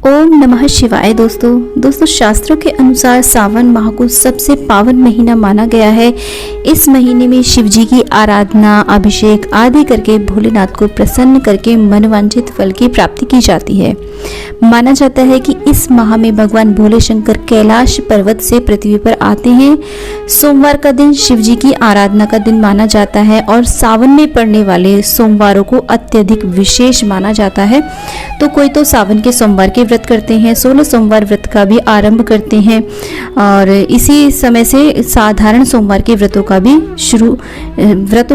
ओम नमः शिवाय। दोस्तों शास्त्रों के अनुसार सावन माह को सबसे पावन महीना माना गया है। इस महीने में शिव जी की आराधना, अभिषेक आदि करके भोलेनाथ को प्रसन्न करके मनवांछित फल की प्राप्ति की जाती है। माना जाता है कि इस माह में भगवान भोले शंकर कैलाश पर्वत से पृथ्वी पर आते हैं। सोमवार का दिन शिव जी की आराधना का दिन माना जाता है और सावन में पड़ने वाले सोमवारों को अत्यधिक विशेष माना जाता है। तो कोई तो सावन के सोमवार के व्रत करते हैं, 16 सोमवार व्रत का भी आरंभ करते हैं और इसी समय से साधारण सोमवार के व्रतों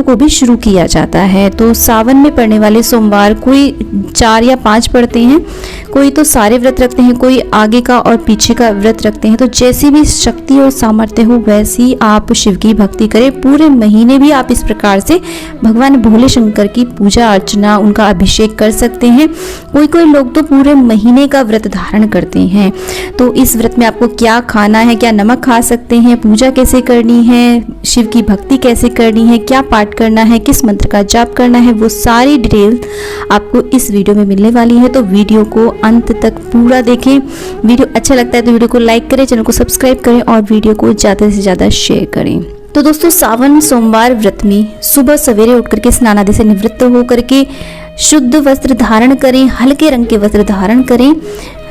को भी शुरू किया जाता है। तो सावन में पड़ने वाले सोमवार कोई 4 या 5 पड़ते हैं, कोई तो सारे व्रत रखते हैं, कोई आगे का और पीछे का व्रत रखते हैं। तो जैसी भी शक्ति और सामर्थ्य हो वैसी आप शिव की भक्ति करें। पूरे महीने भी आप इस प्रकार से भगवान भोले शंकर की पूजा अर्चना, उनका अभिषेक कर सकते हैं। कोई लोग तो पूरे महीने का व्रत धारण करते हैं। तो इस व्रत में आपको क्या खाना है, क्या नमक खा सकते हैं, पूजा कैसे करनी है, शिव की भक्ति कैसे करनी है, क्या पाठ करना है, किस मंत्र का जाप करना है, वो सारी डिटेल आपको इस वीडियो में मिलने वाली है। तो वीडियो को अंत तक पूरा देखें। वीडियो अच्छा लगता है तो वीडियो को लाइक करें, चैनल को सब्सक्राइब करें और वीडियो को ज़्यादा से ज़्यादा शेयर करें। तो दोस्तों सावन सोमवार व्रत में सुबह सवेरे उठ करके स्नान आदि से निवृत्त होकर के शुद्ध वस्त्र धारण करें, हल्के रंग के वस्त्र धारण करें।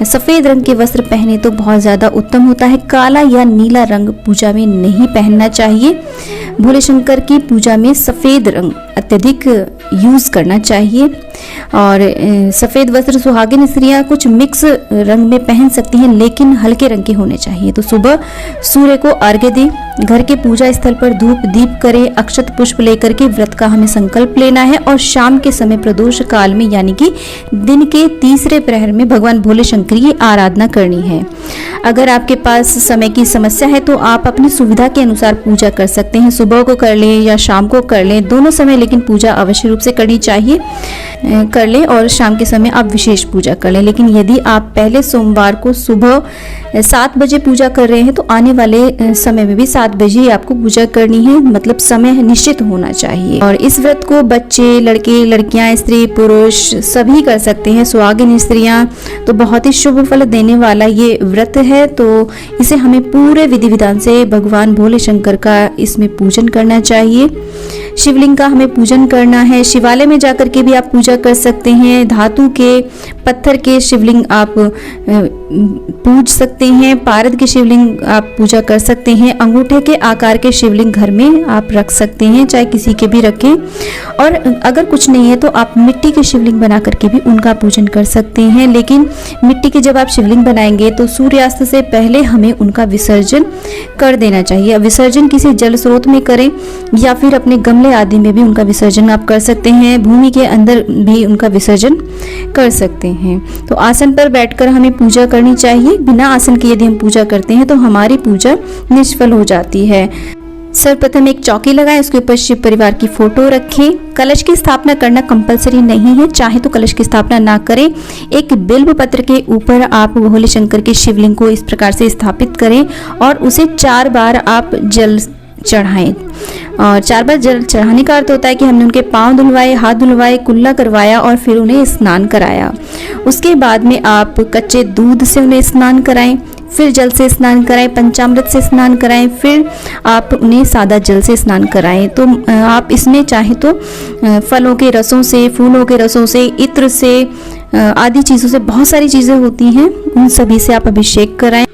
सफ़ेद रंग के वस्त्र पहने तो बहुत ज़्यादा उत्तम होता है। काला या नीला रंग पूजा में नहीं पहनना चाहिए। भोले शंकर की पूजा में सफ़ेद रंग अत्यधिक यूज़ करना चाहिए और सफ़ेद वस्त्र सुहागिन स्त्रियां कुछ मिक्स रंग में पहन सकती हैं, लेकिन हल्के रंग के होने चाहिए। तो सुबह सूर्य को अर्घ्य दें, घर के पूजा स्थल पर धूप दीप करें, अक्षत पुष्प लेकर के व्रत का हमें संकल्प लेना है और शाम के समय प्रदोष काल में यानी कि दिन के तीसरे प्रहर में भगवान भोले शंकर की आराधना करनी है। अगर आपके पास समय की समस्या है तो आप अपनी सुविधा के अनुसार पूजा कर सकते हैं। सुबह को कर लें या शाम को कर लें, दोनों समय लेकिन पूजा अवश्य रूप से करनी चाहिए, कर लें और शाम के समय आप विशेष पूजा कर लें। लेकिन यदि आप पहले सोमवार को सुबह 7 बजे पूजा कर रहे हैं तो आने वाले समय में भी 7 बजे आपको पूजा करनी है, मतलब समय निश्चित होना चाहिए। और इस व्रत को बच्चे, लड़के, लड़कियां, स्त्री, पुरुष सभी कर सकते हैं। सुहागिन स्त्रियां तो बहुत ही शुभ फल देने वाला ये व्रत है। तो इसे हमें पूरे विधि विधान से भगवान भोले शंकर का इसमें पूजन करना चाहिए। शिवलिंग का हमें पूजन करना है। शिवालय में जाकर के भी आप पूजा कर सकते हैं। धातु के, पत्थर के शिवलिंग आप पूज सकते हैं। पारद के शिवलिंग आप पूजा कर सकते हैं। अंगूठे के आकार के शिवलिंग घर में आप रख सकते हैं, चाहे किसी के भी रखें। और अगर कुछ नहीं है तो आप मिट्टी के शिवलिंग बना करके भी उनका पूजन कर सकते हैं। लेकिन मिट्टी के जब आप शिवलिंग बनाएंगे तो सूर्यास्त से पहले हमें उनका विसर्जन कर देना चाहिए। विसर्जन किसी जल स्रोत में करें या फिर अपने गमले आदि में भी उनका विसर्जन आप कर सकते हैं। भूमि के अंदर भी उनका विसर्जन कर सकते हैं। तो आसन पर बैठकर हमें पूजा करनी चाहिए। बिना आसन के यदि हम पूजा करते हैं तो हमारी पूजा निष्फल हो जाती है। सर्वप्रथम एक चौकी लगाएं, उसके ऊपर शिव परिवार की फोटो रखें। कलश की स्थापना करना कंपलसरी नहीं है, चाहे तो कलश की स्थापना ना करें। एक बिल्व पत्र के ऊपर आप भोले शंकर के शिवलिंग को इस प्रकार से स्थापित करें और उसे 4 बार आप जल चढ़ाएं। और 4 बार जल चढ़ाने का अर्थ होता है कि हमने उनके पांव धुलवाए, हाथ धुलवाए, कुल्ला करवाया और फिर उन्हें स्नान कराया। उसके बाद में आप कच्चे दूध से उन्हें स्नान कराएं, फिर जल से स्नान कराएं, पंचामृत से स्नान कराएं, फिर आप उन्हें सादा जल से स्नान कराएं। तो आप इसमें चाहे तो फलों के रसों से, फूलों के रसों से, इत्र से आदि चीज़ों से, बहुत सारी चीज़ें होती हैं, उन सभी से आप अभिषेक कराएं।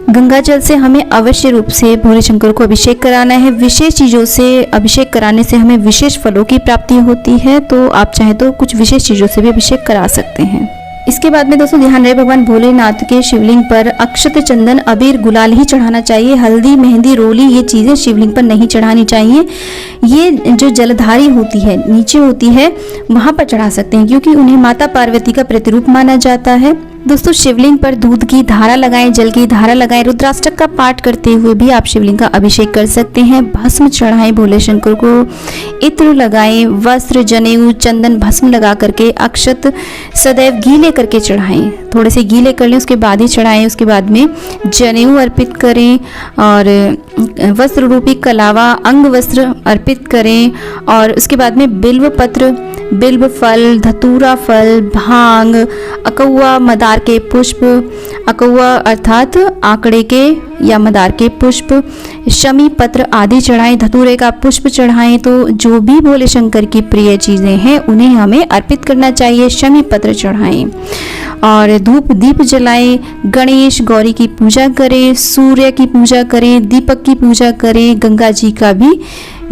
गंगा जल से हमें अवश्य रूप से भोले शंकर को अभिषेक कराना है। विशेष चीज़ों से अभिषेक कराने से हमें विशेष फलों की प्राप्ति होती है। तो आप चाहे तो कुछ विशेष चीज़ों से भी अभिषेक करा सकते हैं। इसके बाद में दोस्तों ध्यान रहे, भगवान भोलेनाथ के शिवलिंग पर अक्षत, चंदन, अबीर, गुलाल ही चढ़ाना चाहिए। हल्दी, मेहंदी, रोली ये चीज़ें शिवलिंग पर नहीं चढ़ानी चाहिए। ये जो जलधारी होती है, नीचे होती है, वहाँ पर चढ़ा सकते हैं क्योंकि उन्हें माता पार्वती का प्रतिरूप माना जाता है। दोस्तों शिवलिंग पर दूध की धारा लगाएं, जल की धारा लगाएं। रुद्राष्टक का पाठ करते हुए भी आप शिवलिंग का अभिषेक कर सकते हैं। भस्म चढ़ाएं भोले शंकर को, इत्र लगाएं, वस्त्र, जनेऊ, चंदन, भस्म लगा करके अक्षत सदैव गीले करके चढ़ाएं। थोड़े से गीले कर लें, उसके बाद ही चढ़ाएं। उसके बाद में जनेऊ अर्पित करें और वस्त्र रूपी कलावा अंग वस्त्र अर्पित करें। और उसके बाद में बिल्व पत्र, बिल्व फल, धतूरा फल, भांग, अकौआ, मदार के पुष्प, अकौआ अर्थात आंकड़े के या मदार के पुष्प, शमी पत्र आदि चढ़ाएं, धतूरे का पुष्प चढ़ाएं। तो जो भी भोले शंकर की प्रिय चीज़ें हैं उन्हें हमें अर्पित करना चाहिए, शमी पत्र चढ़ाएं और धूप दीप जलाएं। गणेश गौरी की पूजा करें, सूर्य की पूजा करें, दीपक की पूजा करें, गंगा जी का भी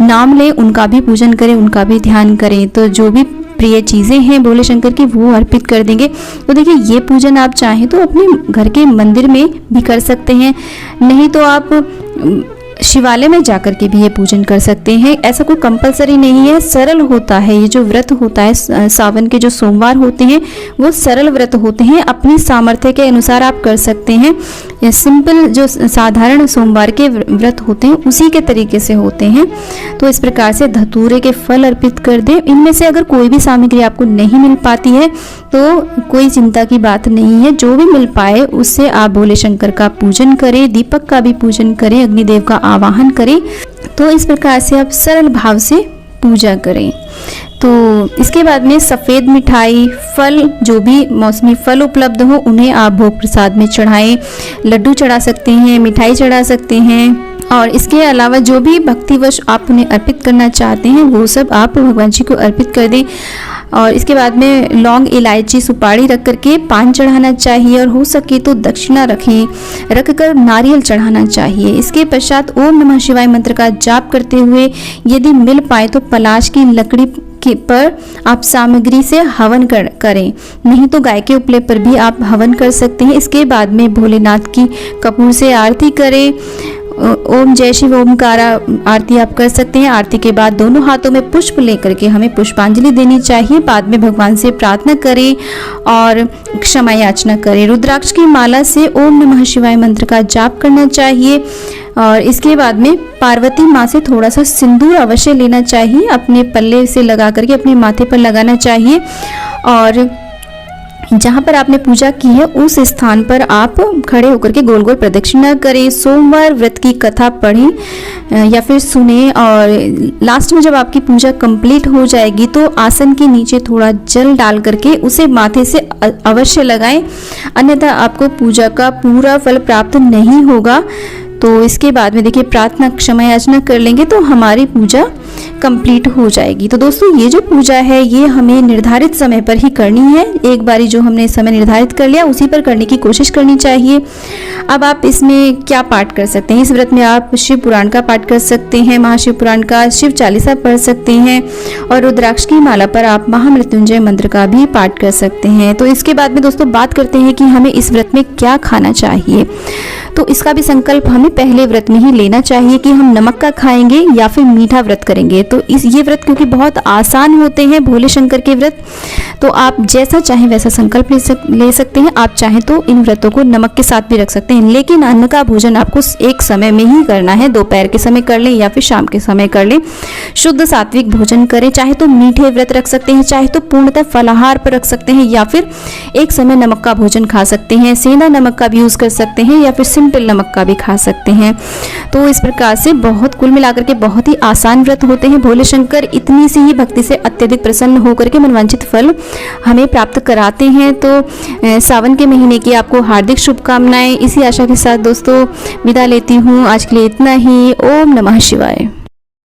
नाम लें, उनका भी पूजन करें, उनका भी ध्यान करें। तो जो भी प्रिय चीज़ें हैं भोले शंकर की वो अर्पित कर देंगे। तो देखिए ये पूजन आप चाहें तो अपने घर के मंदिर में भी कर सकते हैं, नहीं तो आप शिवालय में जाकर के भी ये पूजन कर सकते हैं। ऐसा कोई कंपलसरी नहीं है, सरल होता है। ये जो व्रत होता है सावन के जो सोमवार होते हैं वो सरल व्रत होते हैं, अपनी सामर्थ्य के अनुसार आप कर सकते हैं। ये सिंपल जो साधारण सोमवार के व्रत होते हैं उसी के तरीके से होते हैं। तो इस प्रकार से धतूरे के फल अर्पित कर दें। इनमें से अगर कोई भी सामग्री आपको नहीं मिल पाती है तो कोई चिंता की बात नहीं है, जो भी मिल पाए उससे आप भोले शंकर का पूजन करें, दीपक का भी पूजन करें, अग्निदेव का आवाहन करें। तो इस प्रकार से आप सरल भाव से पूजा करें। तो इसके बाद में सफ़ेद मिठाई, फल, जो भी मौसमी फल उपलब्ध हो उन्हें आप भोग प्रसाद में चढ़ाएं। लड्डू चढ़ा सकते हैं, मिठाई चढ़ा सकते हैं और इसके अलावा जो भी भक्तिवश आप उन्हें अर्पित करना चाहते हैं वो सब आप भगवान जी को अर्पित कर दें। और इसके बाद में लौंग, इलायची, सुपारी रख करके पान चढ़ाना चाहिए और हो सके तो दक्षिणा रख कर नारियल चढ़ाना चाहिए। इसके पश्चात ओम नमः शिवाय मंत्र का जाप करते हुए यदि मिल पाए तो पलाश की लकड़ी पर आप सामग्री से हवन करें, नहीं तो गाय के उपले पर भी आप हवन कर सकते हैं। इसके बाद में भोलेनाथ की कपूर से आरती करें। ओम जय शिव ओमकारा आरती आप कर सकते हैं। आरती के बाद दोनों हाथों में पुष्प लेकर के हमें पुष्पांजलि देनी चाहिए। बाद में भगवान से प्रार्थना करें और क्षमा याचना करें। रुद्राक्ष की माला से ओम नमः शिवाय मंत्र का जाप करना चाहिए। और इसके बाद में पार्वती माँ से थोड़ा सा सिंदूर अवश्य लेना चाहिए, अपने पल्ले से लगा करके अपने माथे पर लगाना चाहिए। और जहाँ पर आपने पूजा की है उस स्थान पर आप खड़े होकर के गोल गोल प्रदक्षिणा करें। सोमवार व्रत की कथा पढ़ें या फिर सुने और लास्ट में जब आपकी पूजा कंप्लीट हो जाएगी तो आसन के नीचे थोड़ा जल डाल करके उसे माथे से अवश्य लगाएं, अन्यथा आपको पूजा का पूरा फल प्राप्त नहीं होगा। तो इसके बाद में देखिए प्रार्थना क्षमा याचना कर लेंगे तो हमारी पूजा कंप्लीट हो जाएगी। तो दोस्तों ये जो पूजा है ये हमें निर्धारित समय पर ही करनी है। एक बारी जो हमने समय निर्धारित कर लिया उसी पर करने की कोशिश करनी चाहिए। अब आप इसमें क्या पाठ कर सकते हैं? इस व्रत में आप शिव पुराण का पाठ कर सकते हैं, महाशिव पुराण का, शिव चालीसा पढ़ सकते हैं और रुद्राक्ष की माला पर आप महामृत्युंजय मंत्र का भी पाठ कर सकते हैं। तो इसके बाद में दोस्तों बात करते हैं कि हमें इस व्रत में क्या खाना चाहिए। तो इसका भी संकल्प हमें पहले व्रत में ही लेना चाहिए कि हम नमक का खाएंगे या फिर मीठा व्रत करेंगे। तो ये व्रत क्योंकि बहुत आसान होते हैं भोले शंकर के व्रत, तो आप जैसा चाहें वैसा संकल्प ले सकते हैं। आप चाहें तो इन व्रतों को नमक के साथ भी रख सकते हैं, लेकिन अन्न का भोजन आपको एक समय में ही करना है। दोपहर के समय कर लें या फिर शाम के समय कर लें। शुद्ध सात्विक भोजन करें। चाहे तो मीठे व्रत रख सकते हैं, चाहे तो पूर्णतः फलाहार पर रख सकते हैं या फिर एक समय नमक का भोजन खा सकते हैं। सेंधा नमक का भी यूज़ कर सकते हैं या फिर सिंपल नमक का भी खा सकते हैं। तो इस प्रकार से बहुत कुल मिलाकर के बहुत ही आसान व्रत होते हैं। भोले शंकर इतनी सी ही भक्ति से अत्यधिक प्रसन्न होकर के मनवांछित फल हमें प्राप्त कराते हैं। तो सावन के महीने की आपको हार्दिक शुभकामनाएं। इसी आशा के साथ दोस्तों विदा लेती हूँ। आज के लिए इतना ही। ओम नमः शिवाय।